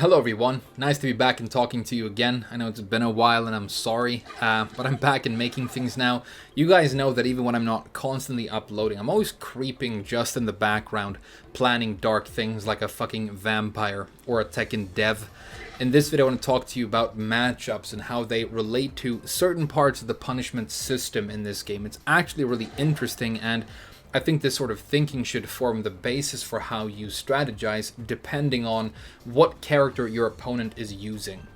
Hello everyone, nice to be back and talking to you again. I know it's been a while and I'm sorry, but I'm back and making things now. You guys know that even when I'm not constantly uploading, I'm always creeping just in the background, planning dark things like a fucking vampire or a Tekken dev. In this video I want to talk to you about matchups and how they relate to certain parts of the punishment system in this game. It's actually really interesting, and I think this sort of thinking should form the basis for how you strategize depending on what character your opponent is using.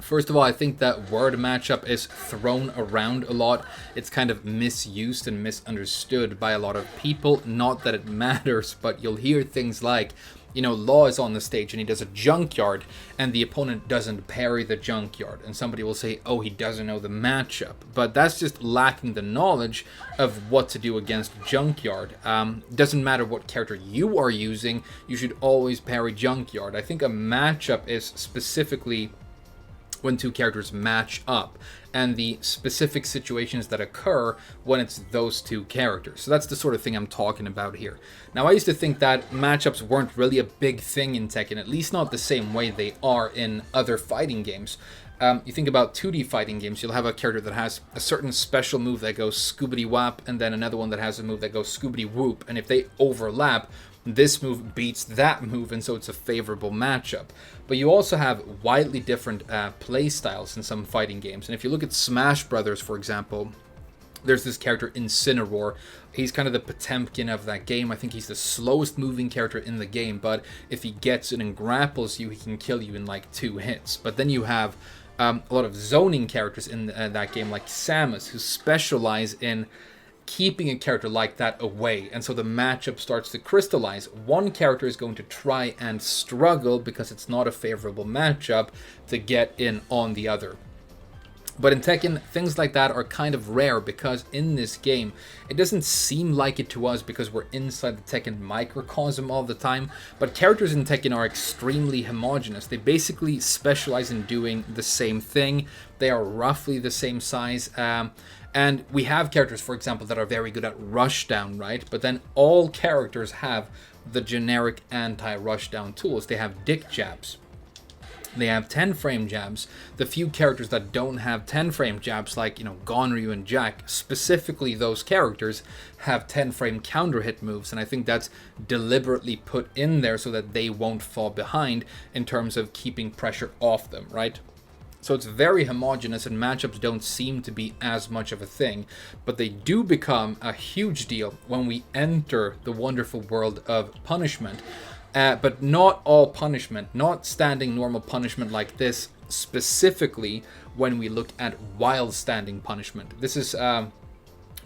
First of all, I think that word matchup is thrown around a lot. It's kind of misused and misunderstood by a lot of people. Not that it matters, but you'll hear things like, you know, Law is on the stage and he does a junkyard and the opponent doesn't parry the junkyard. And somebody will say, oh, he doesn't know the matchup. But that's just lacking the knowledge of what to do against junkyard. Doesn't matter what character you are using, you should always parry junkyard. I think a matchup is specifically when two characters match up and the specific situations that occur when it's those two characters. So that's the sort of thing I'm talking about here. Now, I used to think that matchups weren't really a big thing in Tekken, at least not the same way they are in other fighting games. You think about 2D fighting games, you'll have a character that has a certain special move that goes scoobity whap, and then another one that has a move that goes scoobity whoop, and if they overlap, this move beats that move, and so it's a favorable matchup. But you also have widely different play styles in some fighting games, and if you look at Smash Brothers, for example, there's this character Incineroar. He's kind of the Potemkin of that game. I think he's the slowest moving character in the game, but if he gets it and grapples you, he can kill you in like 2 hits. But then you have a lot of zoning characters in that game, like Samus, who specialize in keeping a character like that away, and so the matchup starts to crystallize. One character is going to try and struggle because it's not a favorable matchup to get in on the other. But in Tekken, things like that are kind of rare because in this game, it doesn't seem like it to us because we're inside the Tekken microcosm all the time, but characters in Tekken are extremely homogeneous. They basically specialize in doing the same thing. They are roughly the same size, and we have characters, for example, that are very good at rushdown, right? But then all characters have the generic anti-rushdown tools. They have dick jabs. They have 10-frame jabs. The few characters that don't have 10-frame jabs, like, you know, Gonryu and Jack, specifically those characters have 10-frame counter hit moves, and I think that's deliberately put in there so that they won't fall behind in terms of keeping pressure off them, right? So it's very homogeneous, and matchups don't seem to be as much of a thing, but they do become a huge deal when we enter the wonderful world of punishment. But not all punishment, not standing normal punishment like this, specifically when we look at wild standing punishment. This is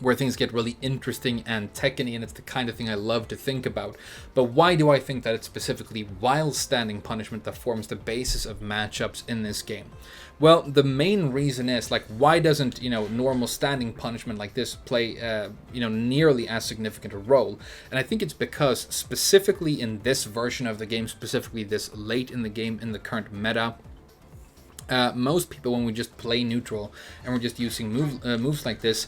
where things get really interesting and Tekken-y, and it's the kind of thing I love to think about. But why do I think that it's specifically wild standing punishment that forms the basis of matchups in this game? Well, the main reason is, like, why doesn't, you know, normal standing punishment like this play, nearly as significant a role? And I think it's because specifically in this version of the game, specifically this late in the game, in the current meta, most people, when we just play neutral and we're just using moves like this,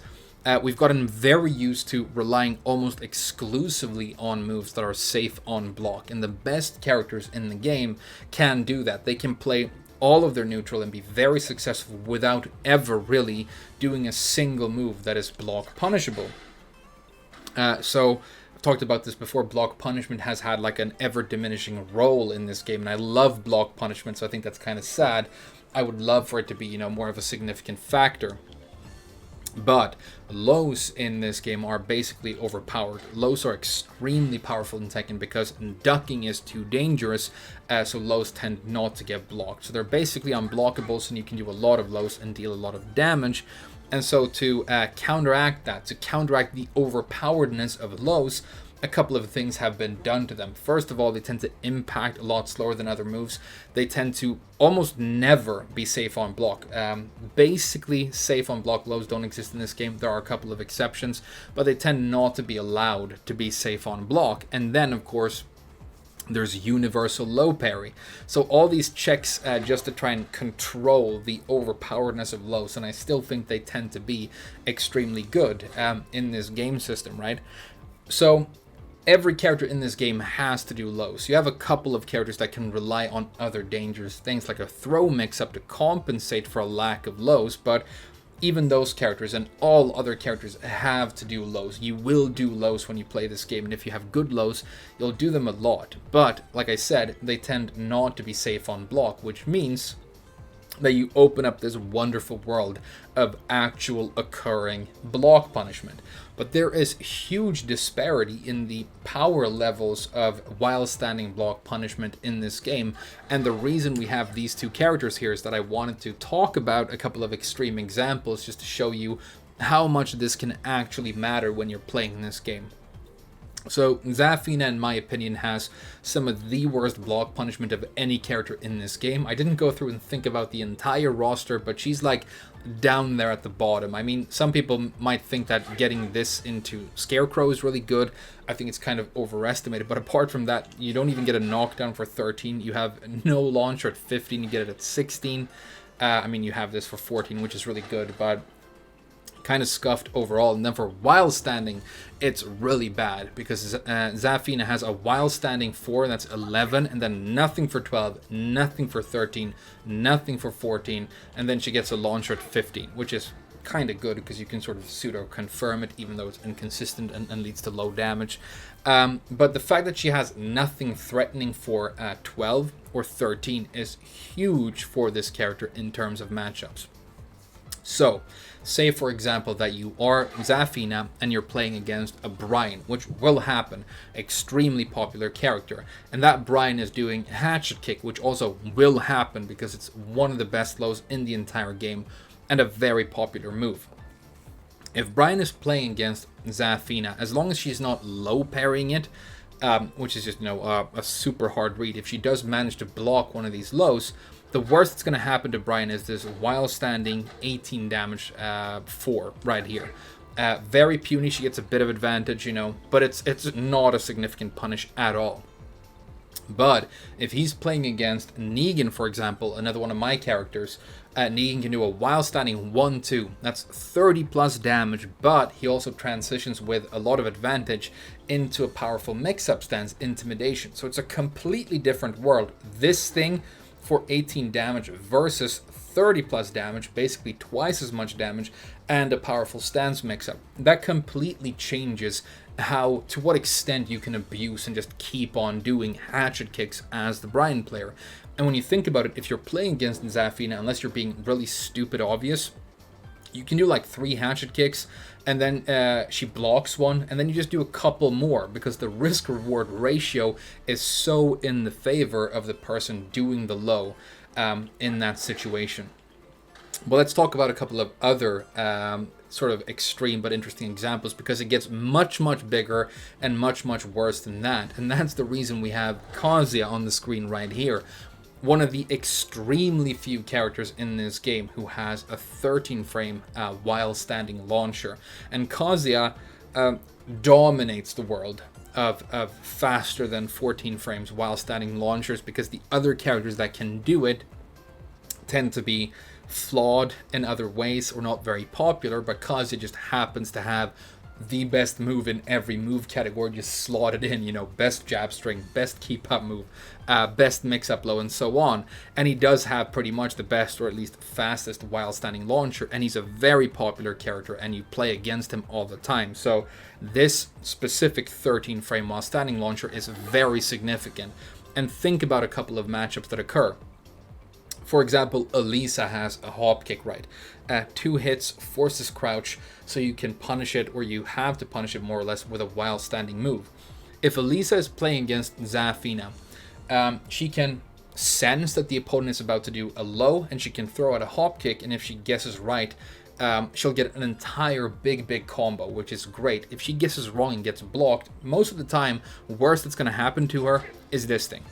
we've gotten very used to relying almost exclusively on moves that are safe on block. And the best characters in the game can do that. They can play all of their neutral and be very successful without ever really doing a single move that is block punishable. So I've talked about this before. Block punishment has had like an ever diminishing role in this game, and I love block punishment, so I think that's kind of sad. I would love for it to be, you know, more of a significant factor. But lows in this game are basically overpowered. Lows are extremely powerful in Tekken because ducking is too dangerous, so lows tend not to get blocked. So they're basically unblockables, and you can do a lot of lows and deal a lot of damage. And so to counteract that, to counteract the overpoweredness of lows, a couple of things have been done to them. First of all, they tend to impact a lot slower than other moves. They tend to almost never be safe on block. Basically, safe on block lows don't exist in this game. There are a couple of exceptions, but they tend not to be allowed to be safe on block. And then, of course, there's universal low parry. So all these checks just to try and control the overpoweredness of lows, and I still think they tend to be extremely good in this game system, right? So every character in this game has to do lows. You have a couple of characters that can rely on other dangerous things like a throw mix-up to compensate for a lack of lows, but even those characters and all other characters have to do lows. You will do lows when you play this game, and if you have good lows, you'll do them a lot. But, like I said, they tend not to be safe on block, which means that you open up this wonderful world of actual occurring block punishment. But there is huge disparity in the power levels of while standing block punishment in this game, and the reason we have these two characters here is that I wanted to talk about a couple of extreme examples just to show you how much this can actually matter when you're playing this game. So Zafina, in my opinion, has some of the worst block punishment of any character in this game. I didn't go through and think about the entire roster, but she's like down there at the bottom. I mean, some people might think that getting this into Scarecrow is really good. I think it's kind of overestimated, but apart from that, you don't even get a knockdown for 13. You have no launcher at 15, you get it at 16. I mean, you have this for 14, which is really good, but kind of scuffed overall. And then for while standing, it's really bad because Zafina has a while standing 4, that's 11, and then nothing for 12, nothing for 13, nothing for 14, and then she gets a launcher at 15, which is kind of good because you can sort of pseudo confirm it even though it's inconsistent and leads to low damage. But the fact that she has nothing threatening for 12 or 13 is huge for this character in terms of matchups. So, say for example that you are Zafina and you're playing against a Brian, which will happen, extremely popular character, and that Brian is doing Hatchet Kick, which also will happen because it's one of the best lows in the entire game and a very popular move. If Brian is playing against Zafina, as long as she's not low parrying it, which is just, a super hard read, if she does manage to block one of these lows, the worst that's going to happen to Brian is this while standing 18 damage 4 right here. Very puny, she gets a bit of advantage, but it's not a significant punish at all. But if he's playing against Negan, for example, another one of my characters, Negan can do a while standing 1-2. That's 30 plus damage, but he also transitions with a lot of advantage into a powerful mix-up stance, Intimidation. So it's a completely different world. This thing for 18 damage versus 30 plus damage, basically twice as much damage, and a powerful stance mix-up. That completely changes to what extent you can abuse and just keep on doing hatchet kicks as the Brian player. And when you think about it, if you're playing against Zafina, unless you're being really stupid obvious, you can do like 3 hatchet kicks, and then she blocks one, and then you just do a couple more because the risk-reward ratio is so in the favor of the person doing the low in that situation. But let's talk about a couple of other sort of extreme but interesting examples, because it gets much, much bigger and much, much worse than that. And that's the reason we have Kazuya on the screen right here. One of the extremely few characters in this game who has a 13 frame while standing launcher. And Kazuya dominates the world of faster than 14 frames while standing launchers, because the other characters that can do it tend to be flawed in other ways or not very popular, but Kazuya just happens to have the best move in every move category, just slotted in, best jab string, best keep up move, best mix up low, and so on. And he does have pretty much the best, or at least fastest, while standing launcher, and he's a very popular character, and you play against him all the time. So this specific 13 frame while standing launcher is very significant. And think about a couple of matchups that occur. For example, Elisa has a hop kick, right? 2 hits, forces crouch, so you can punish it, or you have to punish it more or less with a while standing move. If Elisa is playing against Zafina, she can sense that the opponent is about to do a low, and she can throw out a hop kick, and if she guesses right, she'll get an entire big combo, which is great. If she guesses wrong and gets blocked, most of the time, worst that's going to happen to her is this thing.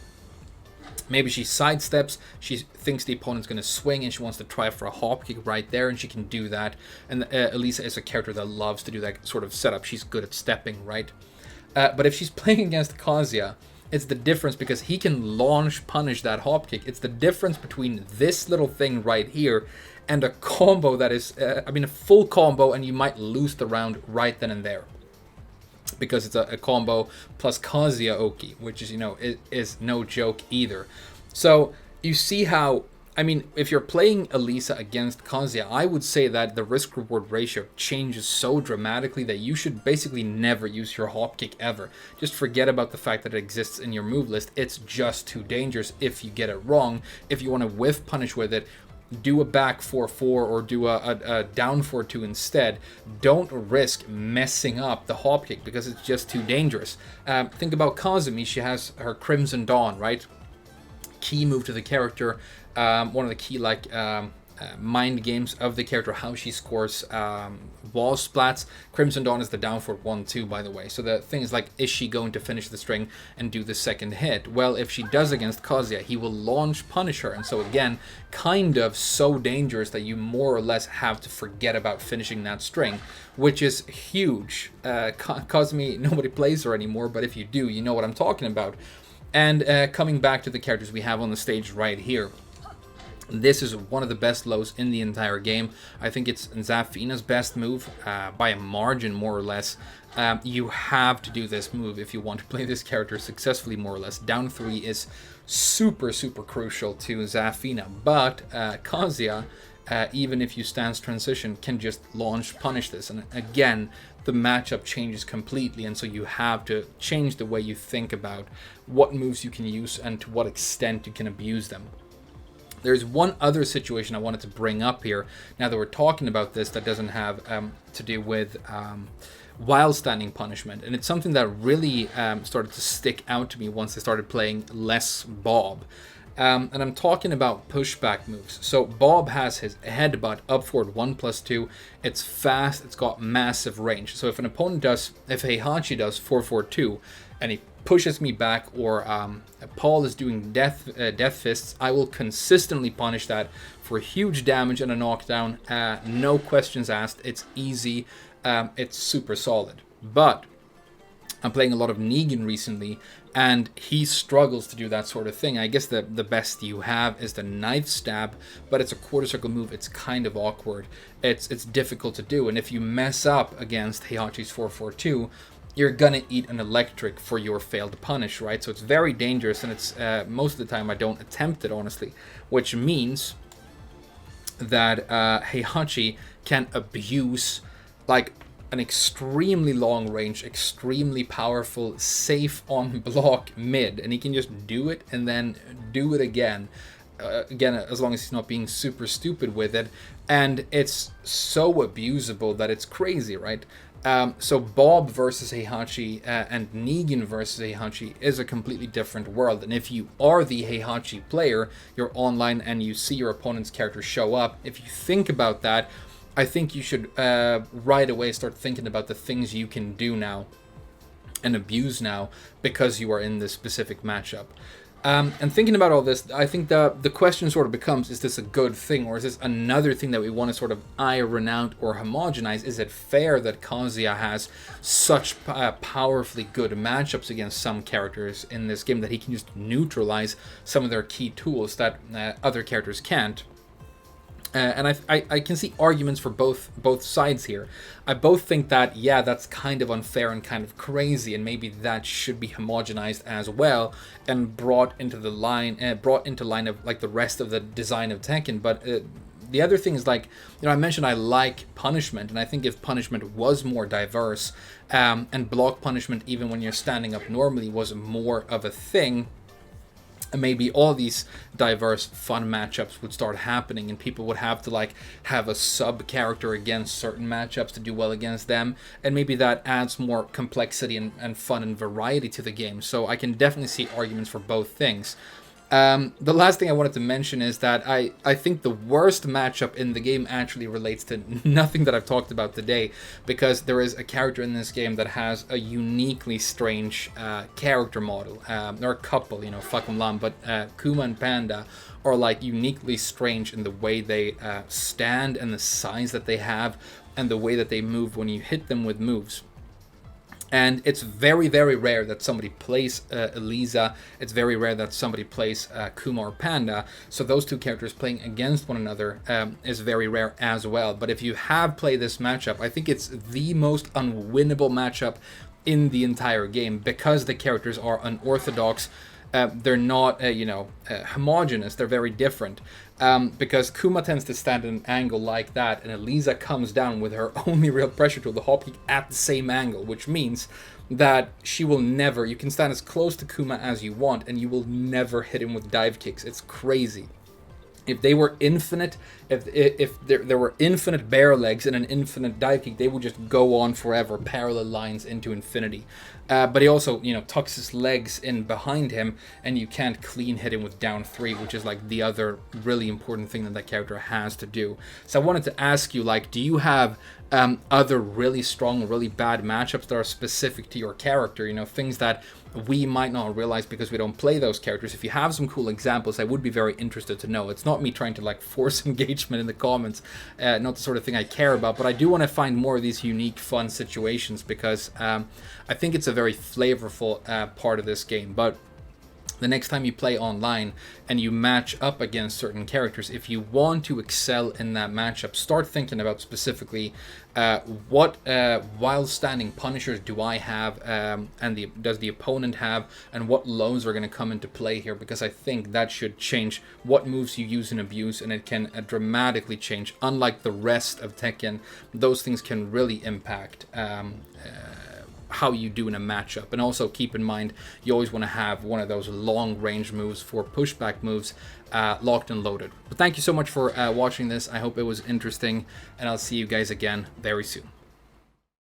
Maybe she sidesteps, she thinks the opponent's going to swing, and she wants to try for a hop kick right there, and she can do that. And Elisa is a character that loves to do that sort of setup. She's good at stepping, right? But if she's playing against Kazuya, it's the difference, because he can launch punish that hop kick. It's the difference between this little thing right here and a combo that is, a full combo, and you might lose the round right then and there. because it's a combo plus Kazuya Oki, which is, is no joke either. So you see how, I mean, if you're playing Elisa against Kazuya, I would say that the risk-reward ratio changes so dramatically that you should basically never use your hop kick ever. Just forget about the fact that it exists in your move list. It's just too dangerous if you get it wrong. If you want to whiff punish with it, do a back 4-4 or do a down 4-2 instead. Don't risk messing up the hop kick because it's just too dangerous. Think about Kazumi. She has her Crimson Dawn, right? Key move to the character. One of the key mind games of the character, how she scores wall splats. Crimson Dawn is the down for 1-2, by the way. So the thing is, like, is she going to finish the string and do the second hit? Well, if she does against Kazuya, he will launch punish her. And so again, kind of so dangerous that you more or less have to forget about finishing that string, which is huge. Kazumi, nobody plays her anymore, but if you do, you know what I'm talking about. And coming back to the characters we have on the stage right here. This is one of the best lows in the entire game. I think it's Zafina's best move by a margin, more or less. You have to do this move if you want to play this character successfully, more or less. Down 3 is super, super crucial to Zafina. But Kazuya, even if you stance transition, can just launch punish this. And again, the matchup changes completely, and so you have to change the way you think about what moves you can use and to what extent you can abuse them. There's one other situation I wanted to bring up here, now that we're talking about this, that doesn't have to do with while standing punishment. And it's something that really started to stick out to me once I started playing less Bob. And I'm talking about pushback moves. So Bob has his headbutt up forward 1+2. It's fast, it's got massive range. So if an opponent does, if Heihachi does 4-4-2 and he pushes me back, or Paul is doing death fists, I will consistently punish that for huge damage and a knockdown. No questions asked. It's easy. It's super solid. But I'm playing a lot of Negan recently, and he struggles to do that sort of thing. I guess the best you have is the knife stab, but it's a quarter circle move. It's kind of awkward. It's difficult to do, and if you mess up against Heihachi's 4-4-2, you're gonna eat an electric for your failed punish, right? So it's very dangerous, and it's most of the time I don't attempt it, honestly, which means that Heihachi can abuse like an extremely long range, extremely powerful, safe on block mid, and he can just do it and then do it again. Again, as long as he's not being super stupid with it, and it's so abusable that it's crazy, right? So Bob versus Heihachi and Negan versus Heihachi is a completely different world. And if you are the Heihachi player, you're online and you see your opponent's character show up, if you think about that, I think you should right away start thinking about the things you can do now and abuse now because you are in this specific matchup. And thinking about all this, I think the question sort of becomes, is this a good thing, or is this another thing that we want to sort of iron out or homogenize? Is it fair that Kazuya has such powerfully good matchups against some characters in this game that he can just neutralize some of their key tools that other characters can't? And I can see arguments for both sides here. I both think that, yeah, that's kind of unfair and kind of crazy, and maybe that should be homogenized as well and brought into line of like the rest of the design of Tekken. But the other thing is, like, I mentioned I like punishment, and I think if punishment was more diverse and block punishment, even when you're standing up normally, was more of a thing, maybe all these diverse fun matchups would start happening, and people would have to like have a sub character against certain matchups to do well against them, and maybe that adds more complexity and fun and variety to the game. So I can definitely see arguments for both things. The last thing I wanted to mention is that I think the worst matchup in the game actually relates to nothing that I've talked about today, because there is a character in this game that has a uniquely strange character model. There are a couple, fuck 'em lam, but Kuma and Panda are like uniquely strange in the way they stand and the size that they have and the way that they move when you hit them with moves. And it's very, very rare that somebody plays Elisa. It's very rare that somebody plays Kuma or Panda. So those two characters playing against one another is very rare as well. But if you have played this matchup, I think it's the most unwinnable matchup in the entire game, because the characters are unorthodox. They're not, homogenous. They're very different. Because Kuma tends to stand at an angle like that, and Elisa comes down with her only real pressure tool, the hop kick, at the same angle, which means that she will never, you can stand as close to Kuma as you want, and you will never hit him with dive kicks. It's crazy. If they were infinite, if there were infinite bear legs and an infinite dive kick, they would just go on forever, parallel lines into infinity. But he also, tucks his legs in behind him, and you can't clean hit him with down 3, which is like the other really important thing that character has to do. So I wanted to ask you, like, do you have other really strong, really bad matchups that are specific to your character? Things that we might not realize because we don't play those characters. If you have some cool examples, I would be very interested to know. It's not me trying to like force engagement in the comments, not the sort of thing I care about, but I do want to find more of these unique, fun situations, because I think it's a very flavorful part of this game. But the next time you play online and you match up against certain characters, if you want to excel in that matchup, start thinking about specifically what while standing punishers do I have, and does the opponent have, and what lows are going to come into play here, because I think that should change what moves you use and abuse, and it can dramatically change. Unlike the rest of Tekken, those things can really impact how you do in a matchup. And also keep in mind, you always want to have one of those long range moves for pushback moves locked and loaded. But thank you so much for watching this. I hope it was interesting, and I'll see you guys again very soon.